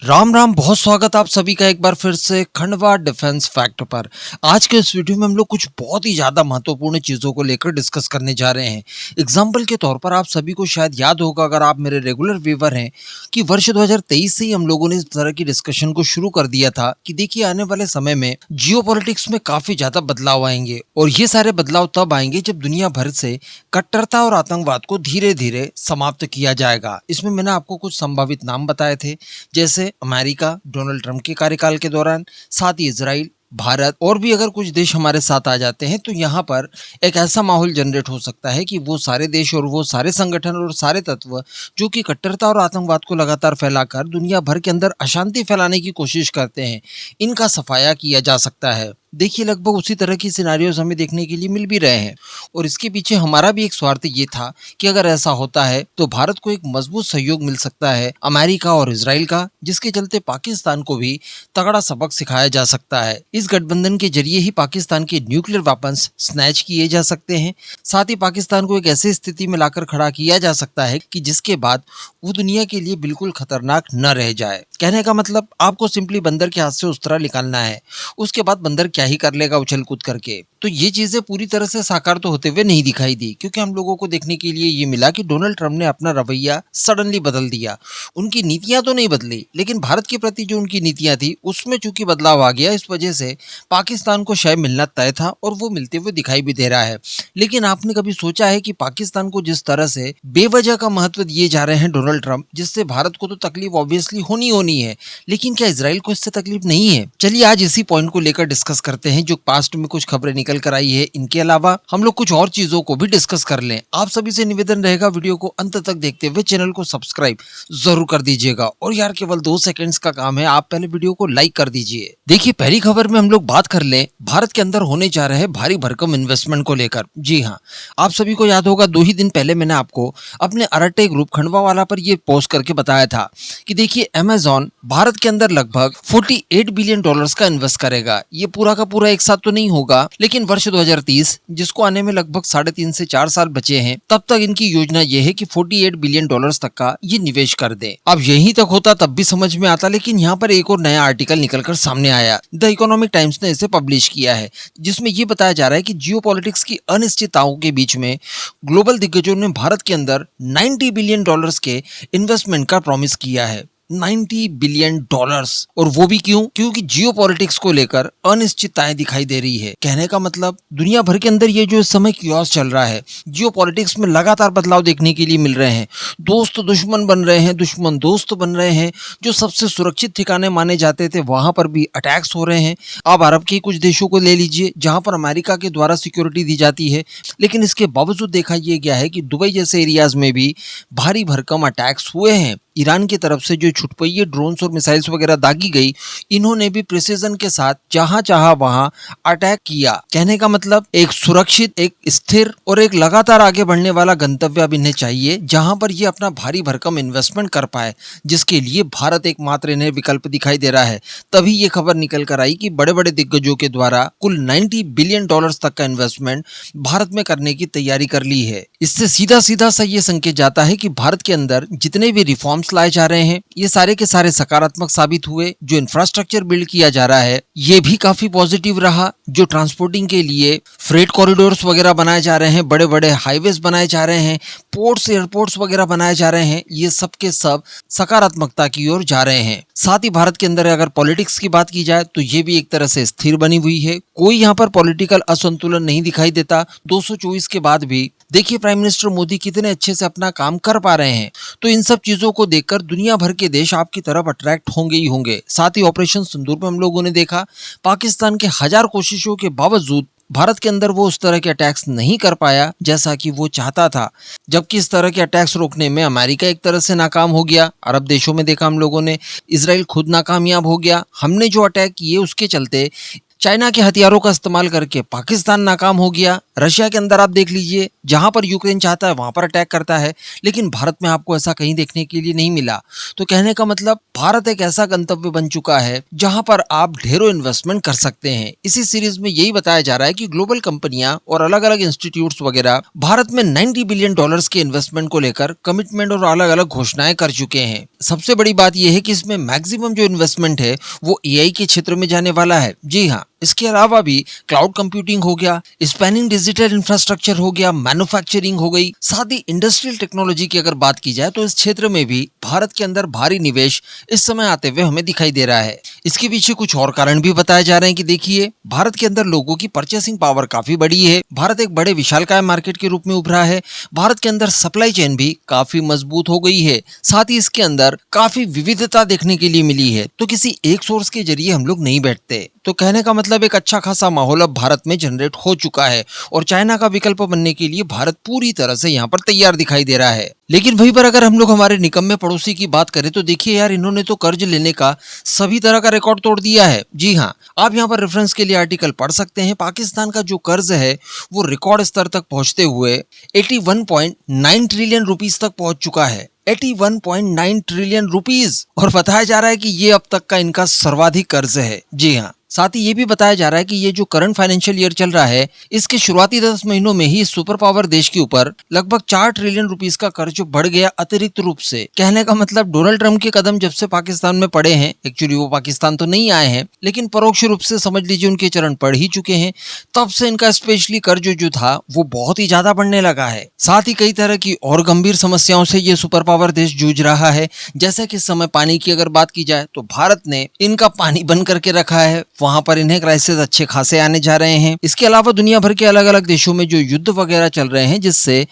राम राम, बहुत स्वागत आप सभी का एक बार फिर से खंडवा डिफेंस फैक्ट पर। आज के इस वीडियो में हम लोग कुछ बहुत ही ज़्यादा महत्वपूर्ण चीज़ों को लेकर डिस्कस करने जा रहे हैं। एग्जाम्पल के तौर पर आप सभी को शायद याद होगा, अगर आप मेरे रेगुलर व्यूअर हैं, कि वर्ष 2023 से ही हम लोगों ने इस तरह की डिस्कशन को शुरू कर दिया था कि देखिए आने वाले समय में जियोपॉलिटिक्स में काफ़ी ज़्यादा बदलाव आएंगे और ये सारे बदलाव तब आएंगे जब दुनिया भर से कट्टरता और आतंकवाद को धीरे धीरे समाप्त किया जाएगा। इसमें मैंने आपको कुछ संभावित नाम बताए थे, जैसे अमेरिका डोनाल्ड ट्रंप के कार्यकाल के दौरान, साथ ही इजराइल, भारत और भी अगर कुछ देश हमारे साथ आ जाते हैं तो यहाँ पर एक ऐसा माहौल जनरेट हो सकता है कि वो सारे देश और वो सारे संगठन और सारे तत्व जो कि कट्टरता और आतंकवाद को लगातार फैलाकर दुनिया भर के अंदर अशांति फैलाने की कोशिश करते हैं, इनका सफाया किया जा सकता है। देखिए लगभग उसी तरह की सिनारियोज हमें देखने के लिए मिल भी रहे हैं और इसके पीछे हमारा भी एक स्वार्थ ये था कि अगर ऐसा होता है तो भारत को एक मजबूत सहयोग मिल सकता है अमेरिका और इजराइल का, जिसके चलते पाकिस्तान को भी तगड़ा सबक सिखाया जा सकता है। इस गठबंधन के जरिए ही पाकिस्तान के न्यूक्लियर वेपन्स स्नैच किए जा सकते हैं। साथ ही पाकिस्तान को एक ऐसी स्थिति में लाकर खड़ा किया जा सकता है कि जिसके बाद वो दुनिया के लिए बिल्कुल खतरनाक न रह जाए। कहने का मतलब आपको सिंपली बंदर के हाथ से उस तरह निकालना है, उसके बाद बंदर क्या ही कर लेगा उछल कूद करके। तो ये चीजें पूरी तरह से साकार तो होते हुए नहीं दिखाई दी, क्योंकि हम लोगों को देखने के लिए ये मिला कि डोनाल्ड ट्रंप ने अपना रवैया सडनली बदल दिया। उनकी नीतियां तो नहीं बदली, लेकिन भारत के प्रति जो उनकी नीतियां थी उसमें चूंकि बदलाव आ गया, इस वजह से पाकिस्तान को शायद मिलना तय था और वो मिलते हुए दिखाई भी दे रहा है। लेकिन आपने कभी सोचा है कि पाकिस्तान को जिस तरह से बेवजह का महत्व दिए जा रहे हैं डोनाल्ड ट्रंप, जिससे भारत को तो तकलीफ ऑब्वियसली होनी है, लेकिन क्या इजराइल को इससे तकलीफ नहीं है? चलिए आज इसी पॉइंट को लेकर डिस्कस करते हैं जो पास्ट में कुछ खबरें निकल कर आई है। इनके अलावा हम लोग कुछ और चीजों को भी डिस्कस कर लें। आप सभी से निवेदन रहेगा वीडियो को अंत तक देखते हुए चैनल को सब्सक्राइब जरूर कर दीजिएगा और यार केवल 2 सेकंड्स का काम है, आप पहले वीडियो को लाइक कर दीजिए। देखिए पहली खबर में हम लोग बात कर लें भारत के अंदर होने जा रहे भारी भरकम इन्वेस्टमेंट को लेकर। जी हाँ, आप सभी को याद होगा 2 ही दिन पहले मैंने आपको अपने अराटे ग्रुप खंडवा वाला पर ये पोस्ट करके बताया था कि देखिए अमेज़न भारत के अंदर लगभग 48 बिलियन डॉलर्स का इन्वेस्ट करेगा। ये पूरा का पूरा एक साथ तो नहीं होगा, लेकिन वर्ष 2030 जिसको आने में लगभग 3.5 से 4 साल बचे हैं, तब तक इनकी योजना ये है कि 48 बिलियन डॉलर्स तक का ये निवेश कर दे। अब यहीं तक होता तब भी समझ में आता, लेकिन यहाँ पर एक और नया आर्टिकल निकलकर सामने आया। द इकोनॉमिक टाइम्स ने इसे पब्लिश किया है, जिसमें ये बताया जा रहा है कि जियोपॉलिटिक्स की अनिश्चितताओं के बीच में ग्लोबल दिग्गजों ने भारत के अंदर 90 बिलियन डॉलर्स के इन्वेस्टमेंट का प्रॉमिस किया है। 90 बिलियन डॉलर्स, और वो भी क्यों? क्योंकि जियोपॉलिटिक्स को लेकर अनिश्चितताएं दिखाई दे रही है। कहने का मतलब दुनिया भर के अंदर ये जो इस समय कियोस चल रहा है, जियोपॉलिटिक्स में लगातार बदलाव देखने के लिए मिल रहे हैं। दोस्त दुश्मन बन रहे हैं, दुश्मन दोस्त बन रहे हैं। जो सबसे सुरक्षित ठिकाने माने जाते थे वहां पर भी अटैक्स हो रहे हैं। अब अरब के कुछ देशों को ले लीजिए जहां पर अमेरिका के द्वारा सिक्योरिटी दी जाती है, लेकिन इसके बावजूद देखा यह गया है कि दुबई जैसे एरियाज में भी भारी भरकम अटैक्स हुए हैं। ईरान की तरफ से जो छुटपुइये ड्रोन्स और मिसाइल्स वगैरह दागी गई, इन्होंने भी प्रिसीजन के साथ जहां चाहा वहां अटैक किया। कहने का मतलब एक सुरक्षित, एक स्थिर और एक लगातार आगे बढ़ने वाला गंतव्य अब इन्हें चाहिए, जहां पर ये अपना भारी भरकम इन्वेस्टमेंट कर पाए, जिसके लिए भारत एकमात्र इन्हें विकल्प दिखाई दे रहा है। तभी ये खबर निकल कर आई कि बड़े बड़े दिग्गजों के द्वारा कुल 90 बिलियन डॉलर्स तक का इन्वेस्टमेंट भारत में करने की तैयारी कर ली है। इससे सीधा सीधा सा ये संकेत जाता है कि भारत के अंदर जितने भी रिफॉर्म लाए जा रहे हैं, ये सारे के सारे सकारात्मक साबित हुए। जो इंफ्रास्ट्रक्चर बिल्ड किया जा रहा है ये भी काफी पॉजिटिव रहा। जो ट्रांसपोर्टिंग के लिए फ्रेट कॉरिडोर्स वगैरह बनाए जा रहे हैं, बड़े बड़े हाईवेज बनाए जा रहे हैं, पोर्ट्स एयरपोर्ट्स वगैरह बनाए जा रहे हैं, ये सब के सब सकारात्मकता की ओर जा रहे हैं। साथ ही भारत के अंदर अगर पॉलिटिक्स की बात की जाए तो ये भी एक तरह से स्थिर बनी हुई है। कोई यहाँ पर पॉलिटिकल असंतुलन नहीं दिखाई देता। 224 के बाद भी देखिए प्राइम मिनिस्टर मोदी कितने अच्छे से अपना काम कर पा रहे हैं। तो इन सब चीजों को देखकर दुनिया भर के देश आपकी तरफ अट्रैक्ट होंगे ही होंगे। साथ ही ऑपरेशन सिंदूर में हम लोगों ने देखा पाकिस्तान के 1000 कोशिशों के बावजूद भारत के अंदर वो उस तरह के अटैक्स नहीं कर पाया जैसा कि वो चाहता था। जबकि इस तरह के अटैक्स रोकने में अमेरिका एक तरह से नाकाम हो गया। अरब देशों में देखा हम लोगों ने, इजराइल खुद नाकामयाब हो गया। हमने जो अटैक किए उसके चलते चाइना के हथियारों का इस्तेमाल करके पाकिस्तान नाकाम हो गया। रशिया के अंदर आप देख लीजिए, जहां पर यूक्रेन चाहता है वहां पर अटैक करता है, लेकिन भारत में आपको ऐसा कहीं देखने के लिए नहीं मिला। तो कहने का मतलब भारत एक ऐसा गंतव्य बन चुका है जहां पर आप ढेरों इन्वेस्टमेंट कर सकते हैं। इसी सीरीज में यही बताया जा रहा है कि ग्लोबल कंपनियां और अलग अलग इंस्टीट्यूट्स वगैरह भारत में $90 बिलियन के इन्वेस्टमेंट को लेकर कमिटमेंट और अलग अलग घोषणाएं कर चुके हैं। सबसे बड़ी बात यह है कि इसमें मैक्सिमम जो इन्वेस्टमेंट है वो एआई के क्षेत्र में जाने वाला है। जी हाँ, इसके अलावा भी क्लाउड कंप्यूटिंग हो गया, स्पैनिंग डिजिटल इंफ्रास्ट्रक्चर हो गया, मैन्युफैक्चरिंग हो गई, साथ ही इंडस्ट्रियल टेक्नोलॉजी की अगर बात की जाए तो इस क्षेत्र में भी भारत के अंदर भारी निवेश इस समय आते हुए हमें दिखाई दे रहा है। इसके पीछे कुछ और कारण भी बताए जा रहे हैं कि देखिए, भारत के अंदर लोगों की परचेसिंग पावर काफी बड़ी है। भारत एक बड़े विशालकाय मार्केट के रूप में उभरा है। भारत के अंदर सप्लाई चेन भी काफी मजबूत हो गई है। साथ ही इसके अंदर काफी विविधता देखने के लिए मिली है। तो किसी एक सोर्स के जरिए हम लोग नहीं बैठते। तो कहने का मतलब एक अच्छा खासा माहौल अब भारत में जनरेट हो चुका है और चाइना का विकल्प बनने के लिए भारत पूरी तरह से यहाँ पर तैयार दिखाई दे रहा है। लेकिन वहीं पर अगर हम लोग हमारे निकम्मे पड़ोसी की बात करें तो देखिए यार, इन्होंने तो कर्ज लेने का सभी तरह का रिकॉर्ड तोड़ दिया है। जी हाँ, आप यहाँ पर रेफरेंस के लिए आर्टिकल पढ़ सकते हैं। पाकिस्तान का जो कर्ज है वो रिकॉर्ड स्तर तक पहुंचते हुए 81.9 ट्रिलियन रुपीस तक पहुंच चुका है। 81.9 ट्रिलियन रुपीस, और बताया जा रहा है कि ये अब तक का इनका सर्वाधिक कर्ज है। जी हाँ, साथ ही ये भी बताया जा रहा है कि ये जो करंट फाइनेंशियल ईयर चल रहा है, इसके शुरुआती 10 महीनों में ही सुपर पावर देश के ऊपर लगभग 4 ट्रिलियन रुपीस का कर्ज बढ़ गया अतिरिक्त रूप से। कहने का मतलब डोनाल्ड ट्रंप के कदम जब से पाकिस्तान में पड़े हैं, एक्चुअली वो पाकिस्तान तो नहीं आए हैं, लेकिन परोक्ष रूप से समझ लीजिए उनके चरण पड़ ही चुके हैं। तब से इनका स्पेशली कर्ज जो था वो बहुत ही ज्यादा बढ़ने लगा है। साथ ही कई तरह की और गंभीर समस्याओं से ये सुपर पावर देश जूझ रहा है। जैसे कि इस समय पानी की अगर बात की जाए तो भारत ने इनका पानी बंद करके रखा है, वहां पर इन्हें क्राइसिस अच्छे खासे आने जा रहे हैं। इसके अलावा दुनिया भर के अलग अलग देशों में जो युद्ध वगैरह चल रहे हैं, जिससे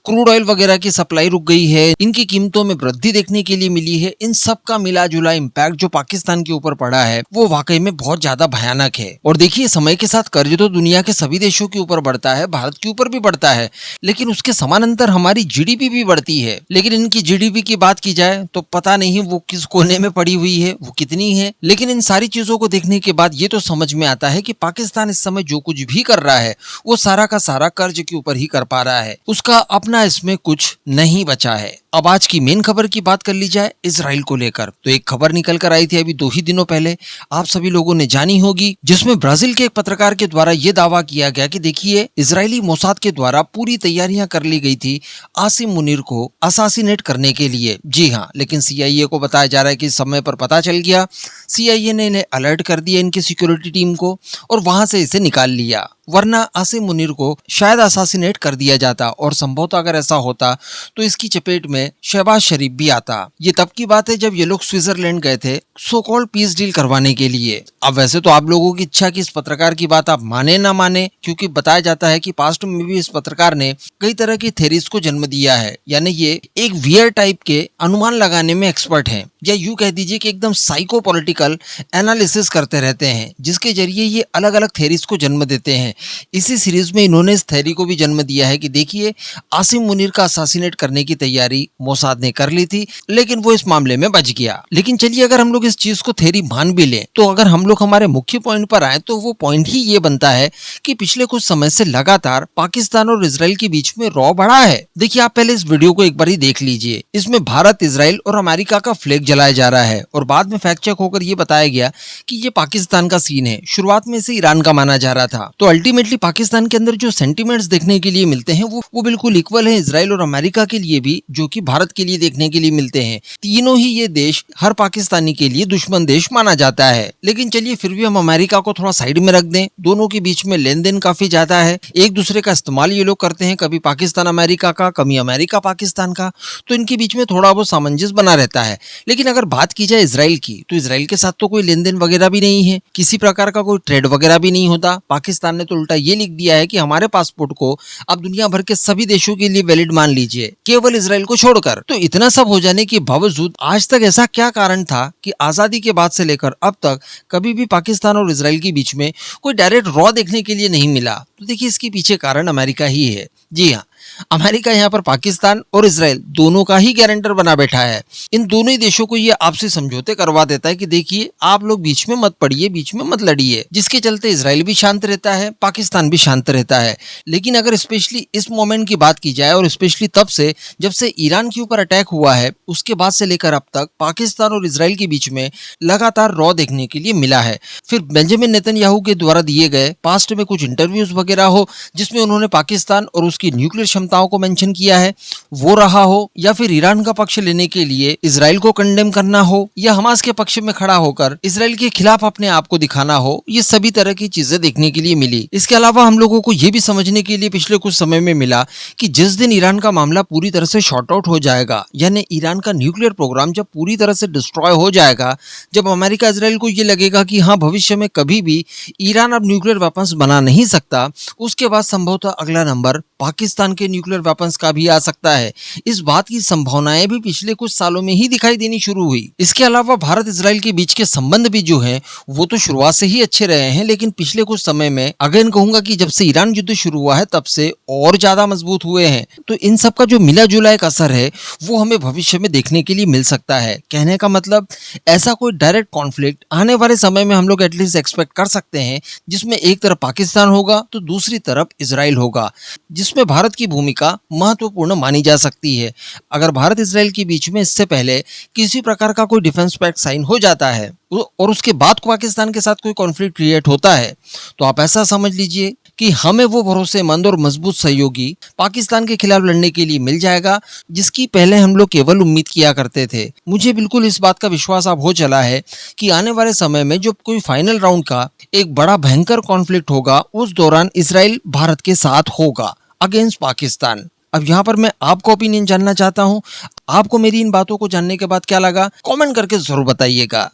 क्रूड ऑयल वगैरह की सप्लाई रुक गई है, इनकी कीमतों में वृद्धि देखने के लिए मिली है। इन सब का मिला जुला इम्पैक्ट जो पाकिस्तान के ऊपर पड़ा है वो वाकई में बहुत ज्यादा भयानक है। और देखिए, समय के साथ कर्ज तो दुनिया के सभी देशों के ऊपर बढ़ता है, भारत के ऊपर भी बढ़ता है, लेकिन उसके समानांतर हमारी जीडीपी भी बढ़ती है। लेकिन इनकी जीडीपी की बात की जाए तो पता नहीं वो किस कोने में पड़ी हुई है, वो कितनी है। लेकिन इन सारी चीजों को देखने के बाद ये तो समझ में आता है कि पाकिस्तान इस समय जो कुछ भी कर रहा है वो सारा का सारा कर्ज के ऊपर ही कर पा रहा है, उसका अपना इसमें कुछ नहीं बचा है। अब आज की मेन खबर की बात कर ली जाए इजराइल को लेकर, तो एक खबर निकल कर आई थी अभी 2 ही दिनों पहले, आप सभी लोगों ने जानी होगी, जिसमें ब्राजील के एक पत्रकार के द्वारा यह दावा किया गया कि देखिए, इजरायली मोसाद के द्वारा पूरी तैयारियां कर ली गई थी आसिम मुनीर को असासिनेट करने के लिए। जी हाँ, लेकिन सीआईए को बताया जा रहा है कि समय पर पता चल गया, सीआईए ने इन्हें अलर्ट कर दिया, इनकी सिक्योरिटी टीम को, और वहां से इसे निकाल लिया। वरना आसिम मुनीर को शायद असासिनेट कर दिया जाता, और संभवतः अगर ऐसा होता तो इसकी चपेट में शहबाज शरीफ भी आता। ये तब की बात है जब ये लोग स्विट्जरलैंड गए थे सो कॉल्ड पीस डील करवाने के लिए। अब वैसे तो आप लोगों की इच्छा कि इस पत्रकार की बात आप माने ना माने, क्योंकि बताया जाता है कि पास्ट में भी इस पत्रकार ने कई तरह की थेरीज को जन्म दिया है, यानी ये एक वियर टाइप के अनुमान लगाने में एक्सपर्ट हैं, या यूं कह दीजिए कि एकदम साइको पॉलिटिकल एनालिसिस करते रहते हैं, जिसके जरिए ये अलग अलग थेरीज को जन्म देते हैं। इसी सीरीज में इन्होंने इस थ्योरी को भी जन्म दिया है कि देखिए, आसिम मुनीर का असासिनेट करने की तैयारी मोसाद ने कर ली थी, लेकिन वो इस मामले में बच गया। लेकिन चलिए, अगर हम लोग इस चीज को थ्योरी मान भी लें, तो अगर हम लोग हमारे मुख्य पॉइंट पर आए तो वो पॉइंट ही ये बनता है कि पिछले कुछ समय से लगातार पाकिस्तान और इजराइल के बीच में रॉ बढ़ा है। देखिए, आप पहले इस वीडियो को एक बार ही देख लीजिए। इसमें भारत, इजराइल और अमेरिका का फ्लैग जलाया जा रहा है, और बाद में फैक्ट चेक होकर ये बताया गया कि ये पाकिस्तान का सीन है। शुरुआत में इसे ईरान का माना जा रहा था। तो अल्टीमेटली पाकिस्तान के अंदर जो सेंटीमेंट्स देखने के लिए मिलते हैं वो बिल्कुल इक्वल है इजराइल और अमेरिका के लिए भी, जो कि भारत के लिए देखने के लिए मिलते हैं। तीनों ही ये देश हर पाकिस्तानी के लिए दुश्मन देश माना जाता है। लेकिन चलिए, फिर भी हम अमेरिका को थोड़ा साइड में रख दें। दोनों के बीच में लेन देन काफी ज्यादा है, एक दूसरे का इस्तेमाल ये लोग करते हैं, कभी पाकिस्तान अमेरिका का, कभी अमेरिका पाकिस्तान का, तो इनके बीच में थोड़ा बहुत सामंजस्य बना रहता है। लेकिन अगर बात की जाए इजराइल की, तो इजराइल के साथ तो कोई लेन देन वगैरह भी नहीं है, किसी प्रकार का कोई ट्रेड वगैरह भी नहीं होता। पाकिस्तान ने तो उल्टा ये लिख दिया है कि हमारे पासपोर्ट को आप दुनिया भर के सभी देशों के लिए वैलिड मान लीजिए, केवल इजराइल को छोड़कर। तो इतना सब हो जाने के बावजूद आज तक ऐसा क्या कारण था कि आजादी के बाद से लेकर अब तक कभी भी पाकिस्तान और इजराइल के बीच में कोई डायरेक्ट रॉ देखने के लिए नहीं मिला? तो देखिए, इसके पीछे कारण अमेरिका ही है। जी हाँ, अमेरिका यहाँ पर पाकिस्तान और इजराइल दोनों का ही गारंटर बना बैठा है। इन दोनों ही देशों को ये आपसी समझौते करवा देता है कि देखिए आप लोग बीच में मत पड़िए, बीच में मत लड़िए, जिसके चलते इजराइल भी शांत रहता है, पाकिस्तान भी शांत रहता है। लेकिन अगर स्पेशली इस मोमेंट की बात की जाए और स्पेशली तब से जब से ईरान के ऊपर अटैक हुआ है, उसके बाद से लेकर अब तक पाकिस्तान और इजराइल के बीच में लगातार रॉ देखने के लिए मिला है। फिर बेंजामिन नेतन्याहू के द्वारा दिए गए पास्ट में कुछ इंटरव्यूज वगैरह हो जिसमें उन्होंने पाकिस्तान और उसकी न्यूक्लियर क्षमताओं को मेंशन किया है, वो रहा हो, या फिर ईरान का पक्ष लेने के लिए इजराइल को कंडेम करना हो, या हमास के पक्ष में खड़ा होकर इजराइल के खिलाफ अपने आप को दिखाना हो, ये सभी तरह की चीजें देखने के लिए मिली। इसके अलावा हम लोगों को ये भी समझने के लिए पिछले कुछ समय में मिला कि जिस दिन ईरान का मामला पूरी तरह से शॉर्ट आउट हो जाएगा, यानी ईरान का न्यूक्लियर प्रोग्राम जब पूरी तरह से डिस्ट्रॉय हो जाएगा, जब अमेरिका इजराइल को ये लगेगा कि हाँ भविष्य में कभी भी ईरान अब न्यूक्लियर वेपन्स बना नहीं सकता, उसके बाद संभवतः अगला नंबर पाकिस्तान के न्यूक्लियर वेपन्स का भी आ सकता है। इस बात की संभावनाएं भी पिछले कुछ सालों में ही दिखाई देनी शुरू हुई। इसके अलावा भारत इजराइल के बीच के संबंध भी जो हैं वो तो शुरुआत से ही अच्छे रहे हैं, लेकिन पिछले कुछ समय में अगेन कहूंगा कि जब से ईरान युद्ध शुरू हुआ है तब से और ज्यादा मजबूत हुए हैं। तो इन सब का जो मिला जुला एक असर है वो हमें भविष्य में देखने के लिए मिल सकता है। कहने का मतलब ऐसा कोई डायरेक्ट कॉन्फ्लिक्ट आने वाले समय में हम लोग एटलीस्ट एक्सपेक्ट कर सकते हैं जिसमें एक तरफ पाकिस्तान होगा तो दूसरी तरफ इजराइल होगा, जिसमें भारत की भूमिका महत्वपूर्ण मानी जा सकती है। अगर भारत इजराइल के बीच में इससे पहले किसी प्रकार का कोई डिफेंस पैक्ट साइन हो जाता है और उसके बाद पाकिस्तान के साथ कोई कॉन्फ्लिक्ट क्रिएट होता है, तो आप ऐसा समझ लीजिए कि हमें वो भरोसेमंद और मजबूत सहयोगी पाकिस्तान के खिलाफ लड़ने के लिए मिल जाएगा जिसकी पहले हम लोग केवल उम्मीद किया करते थे। मुझे बिल्कुल इस बात का विश्वास अब हो चला है कि आने वाले समय में जो कोई फाइनल राउंड का एक बड़ा भयंकर कॉन्फ्लिक्ट होगा उस दौरान इजराइल भारत के साथ होगा अगेंस्ट पाकिस्तान। अब यहाँ पर मैं आपका ओपिनियन जानना चाहता हूँ, आपको मेरी इन बातों को जानने के बाद क्या लगा, कमेंट करके जरूर बताइएगा।